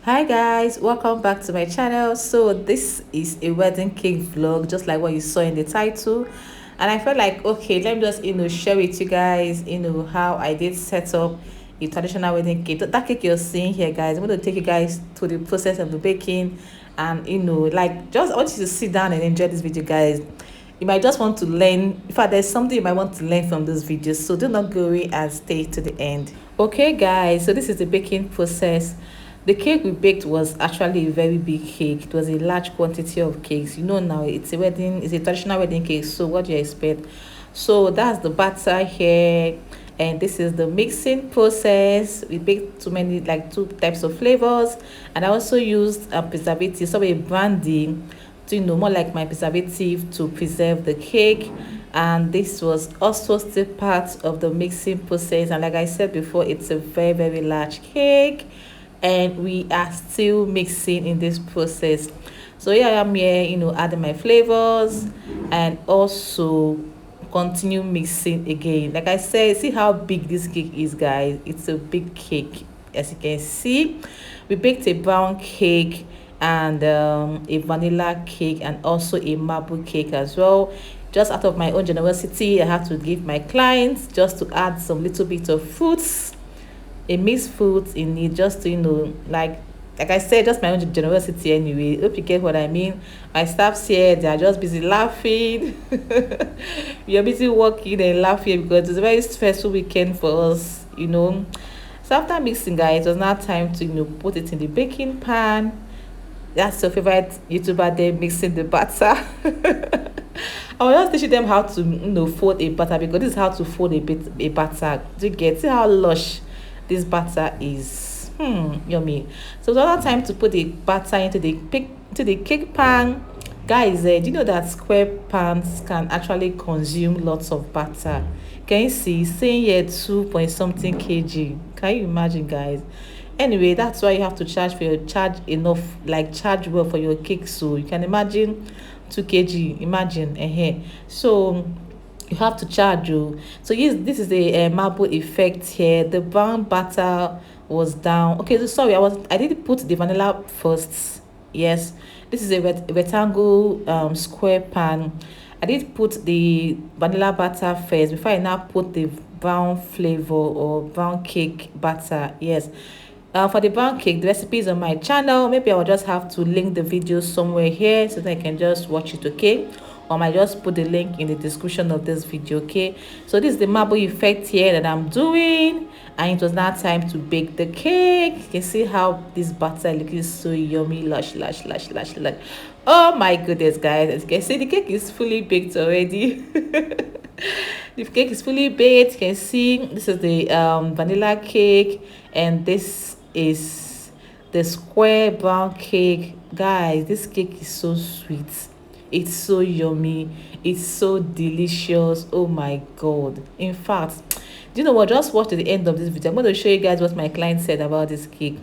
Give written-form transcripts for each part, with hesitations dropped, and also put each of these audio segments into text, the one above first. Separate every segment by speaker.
Speaker 1: Hi guys, welcome back to my channel. So this is a wedding cake vlog, just like what you saw in the title. And I felt like, okay, let me just share with you guys how I did set up a traditional wedding cake. That cake you're seeing here, guys, I'm going to take you guys to the process of the baking. And like, just I want you to sit down and enjoy this video, guys. You might just want to learn. In fact, there's something you might want to learn from this video, so do not go away and stay to the end. Okay guys, so this is the baking process. The cake we baked was actually a very big cake. It was a large quantity of cakes. Now it's a traditional wedding cake, so what do you expect? So that's the batter here, and this is the mixing process. We baked two types of flavors, and I also used a preservative, so a brandy, to more like my preservative to preserve the cake. And this was also still part of the mixing process, and like I said before, it's a very large cake, and we are still mixing in this process. So here I am here, adding my flavors and also continue mixing again. Like I said, see how big this cake is, guys. It's a big cake. As you can see, we baked a brown cake and a vanilla cake and also a marble cake as well. Just out of my own generosity, I have to give my clients just to add some little bit of fruits, a mixed fruit in it, just to like I said, just my own generosity anyway. Hope you get what I mean. My staffs here, they are just busy laughing. We are busy working and laughing because it's a very stressful weekend for us. So after mixing, guys, it was now time to put it in the baking pan. That's your favorite YouTuber there mixing the batter. I was just teaching them how to fold a batter, because this is how to fold a batter. Do you get, see how lush this batter is? Yummy. So it's another time to put the batter into the cake pan. Guys, do you know that square pans can actually consume lots of batter? Can you see, saying here 2 point something kg? Can you imagine, guys? Anyway, that's why you have to charge well for your cake. So you can imagine 2 kg, imagine. So you have to charge you. So yes, this is the marble effect here. The brown batter was down. Okay, so sorry, I did put the vanilla first. Yes, this is a rectangle square pan. I did put the vanilla batter first before I now put the brown flavor or brown cake batter. Yes. For the brown cake, the recipe is on my channel. Maybe I will just have to link the video somewhere here so that I can just watch it, okay? Or I might just put the link in the description of this video, okay? So this is the marble effect here that I'm doing, and it was now time to bake the cake. You can see how this batter looking so yummy, lush. Oh my goodness, guys, as you can see, the cake is fully baked already. The cake is fully baked. You can see this is the vanilla cake, and this is the square brown cake. Guys, this cake is so sweet, it's so yummy, it's so delicious. Oh my god. In fact, do you know what, just watch to the end of this video. I'm going to show you guys what my client said about this cake.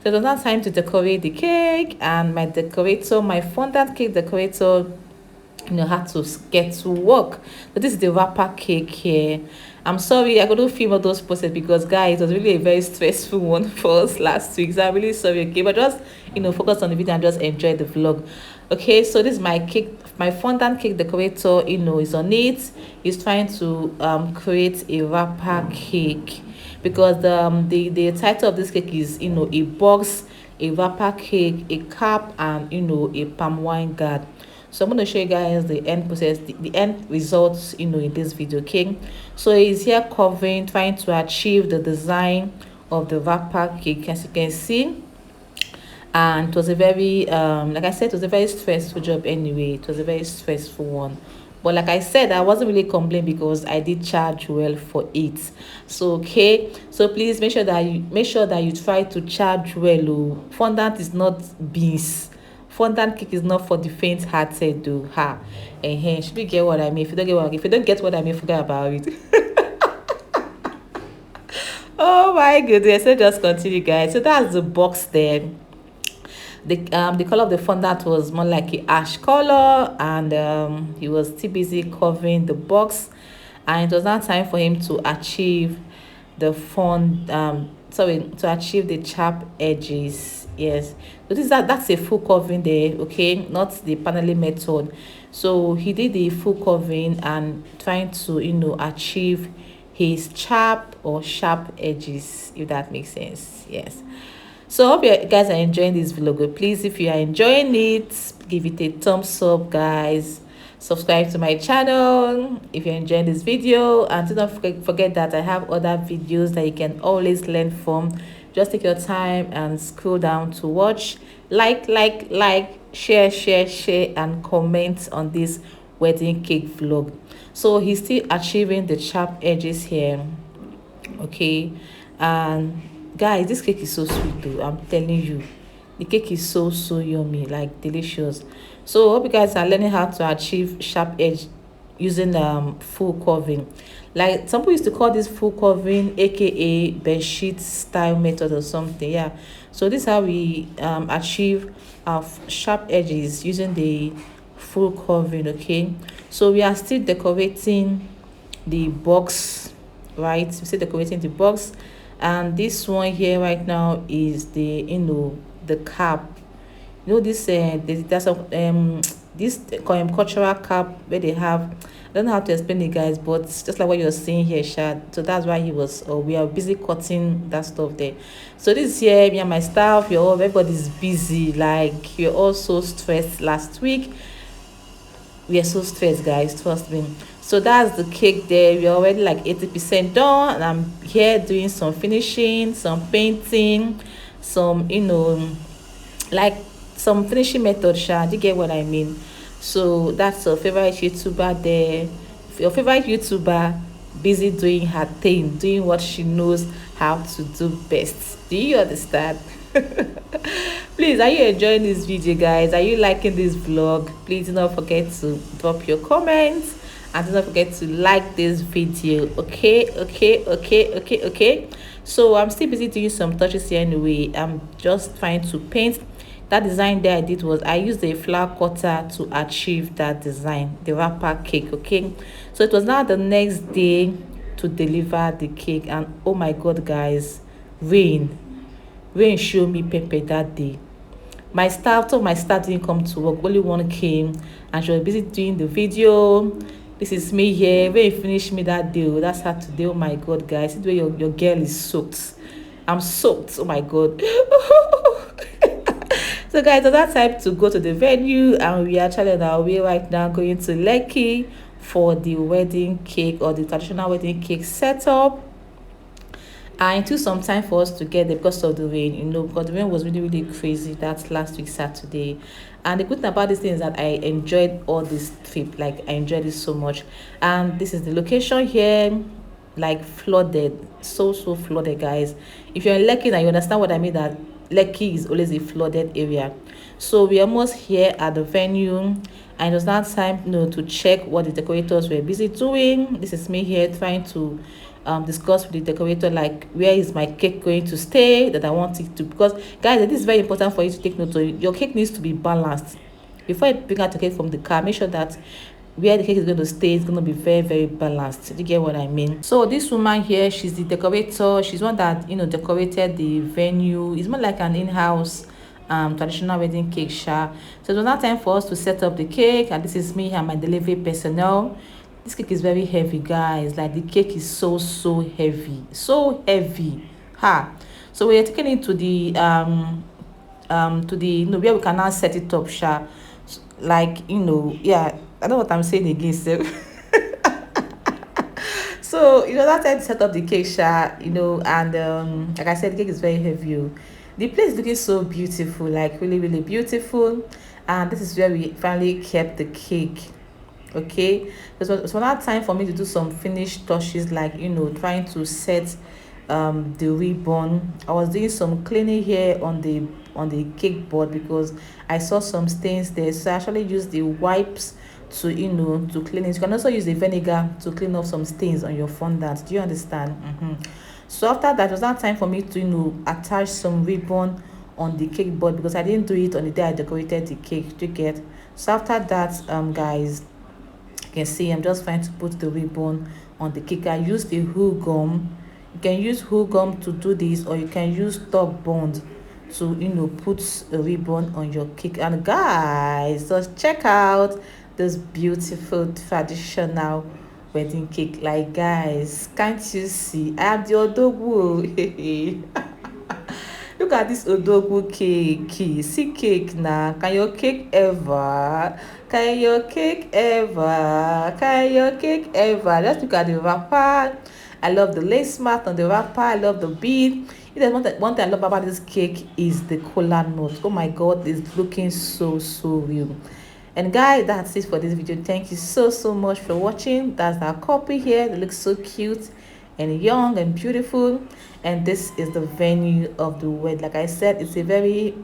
Speaker 1: So it was now time to decorate the cake, and my fondant cake decorator had to get to work. So this is the wrapper cake here. I'm sorry I couldn't film all those process because, guys, it was really a very stressful one for us last week. So I'm really sorry, okay? But just focus on the video and just enjoy the vlog. Okay, so this is my cake. My fondant cake decorator is on it. He's trying to create a wrapper cake, because the title of this cake is a box, a wrapper cake, a cap, and a palm wine guard. So I'm going to show you guys the end process, the end results in this video, okay? So he's here covering, trying to achieve the design of the wrapper cake, as you can see. And it was a very like I said, it was a very stressful job anyway. It was a very stressful one, but like I said, I wasn't really complaining because I did charge well for it. So okay, so please make sure that you try to charge well. Fondant is not beans. Fondant cake is not for the faint-hearted, though. Should you get what I mean? If you don't get what I mean, forget about it. Oh my goodness. So just continue, guys. So that's the box there. The color of the fondant was more like a ash color, and he was still busy covering the box, and it was now time for him to achieve the to achieve the sharp edges Yes, so that's a full covering there, okay, not the paneling method. So he did the full covering and trying to, achieve his sharp edges, if that makes sense. Yes. So I hope you guys are enjoying this vlog. Please, if you are enjoying it, give it a thumbs up, guys. Subscribe to my channel if you're enjoying this video, and do not forget that I have other videos that you can always learn from. Just take your time and scroll down to watch. Like, share, and comment on this wedding cake vlog. So he's still achieving the sharp edges here, okay. And guys, this cake is so sweet though, I'm telling you. The cake is so yummy, like delicious. So hope you guys are learning how to achieve sharp edge using full covering. Like some people used to call this full covering, aka bed sheet style method or something. Yeah, so this is how we achieve our sharp edges using the full covering, okay. So we are still decorating the box, right? We still decorating the box, and this one here right now is the, the cap. This there's some this cultural cap where they have, I don't know how to explain it, guys, but just like what you're seeing here, Shad. So that's why he was, we are busy cutting that stuff there. So this year, me and my staff, everybody's busy. Like, you're all so stressed. Last week we are so stressed, guys, trust me. So that's the cake there. We're already like 80% done, and I'm here doing some finishing, some painting, some, like some finishing method. Do you get what I mean? So that's your favorite YouTuber there, your favorite YouTuber, busy doing her thing, doing what she knows how to do best. Do you understand? Please, are you enjoying this video, guys? Are you liking this vlog? Please do not forget to drop your comments, and do not forget to like this video. Okay. So I'm still busy doing some touches here anyway. I'm just trying to paint. That design there I did was, I used a flower cutter to achieve that design, the wrapper cake, okay. So it was now the next day to deliver the cake, and oh my god, guys, rain showed me pepper that day. My staff didn't come to work, only one came, and she was busy doing the video. This is me here. When you finish me that day, that's Saturday. Oh my god, guys, see the way your girl is soaked. I'm soaked. Oh my god. So guys, it's that time to go to the venue, and we are actually on our way right now, going to Lekki for the wedding cake, or the traditional wedding cake setup. And it took some time for us to get there because of the rain, because the rain was really crazy that last week Saturday. And the good thing about this thing is that I enjoyed all this trip. Like, I enjoyed it so much. And this is the location here, like flooded, so flooded, guys. If you're in Lekki now, you understand what I mean, that Lekki is always a flooded area. So we're almost here at the venue, and it was now time, to check what the decorators were busy doing. This is me here trying to discuss with the decorator, like, where is my cake going to stay, that I want it to, because guys, this is very important for you to take note of. Your cake needs to be balanced. Before you bring out the cake from the car, make sure that where the cake is going to stay is going to be very balanced. Do you get what I mean? So this woman here, she's the decorator. She's one that decorated the venue. It's more like an in-house traditional wedding cake shop. So it was now time for us to set up the cake, and this is me and my delivery personnel. This cake is very heavy, guys. Like, the cake is so heavy, ha. So we are taking it to the to the where we can now set it up, like, yeah, I know what I'm saying again, so. So that time to set up the cake, and like I said, the cake is very heavy. The place is looking so beautiful, like really beautiful. And this is where we finally kept the cake, okay. It was now time for me to do some finished touches, like, trying to set the ribbon. I was doing some cleaning here on the cake board because I saw some stains there, so I actually used the wipes to to clean it. You can also use the vinegar to clean off some stains on your fondant. Do you understand? So after that, it was now time for me to attach some ribbon on the cake board, because I didn't do it on the day I decorated the cake. To get So after that, guys, you can see I'm just trying to put the ribbon on the cake. I use the glue gum. You can use glue gum to do this, or you can use top bond to put a ribbon on your cake. And guys, just check out this beautiful traditional wedding cake. Like, guys, can't you see? I have the odogwu. Look at this odogwu cake. See cake now. Can your cake ever? Can your cake ever? Can your cake ever? Just look at the wrapper. I love the lace mat on the wrapper. I love the bead. One thing I love about this cake is the cola note. Oh my god, it's looking so real. And guys, that's it for this video. Thank you so much for watching. That's our copy here. It looks so cute and young and beautiful. And this is the venue of the wedding. Like I said, it's a very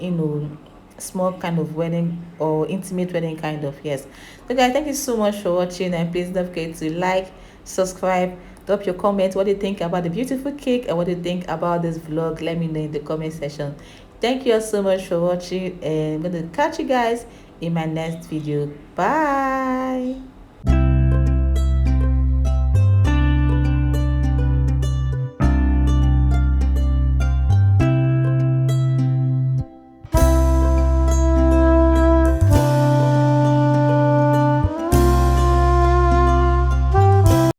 Speaker 1: small kind of wedding or intimate wedding kind of. Yes. So guys, thank you so much for watching, and please don't forget to like, subscribe, drop your comments. What do you think about the beautiful cake, and what do you think about this vlog? Let me know in the comment section. Thank you all so much for watching, and I'm going to catch you guys in my next video. Bye.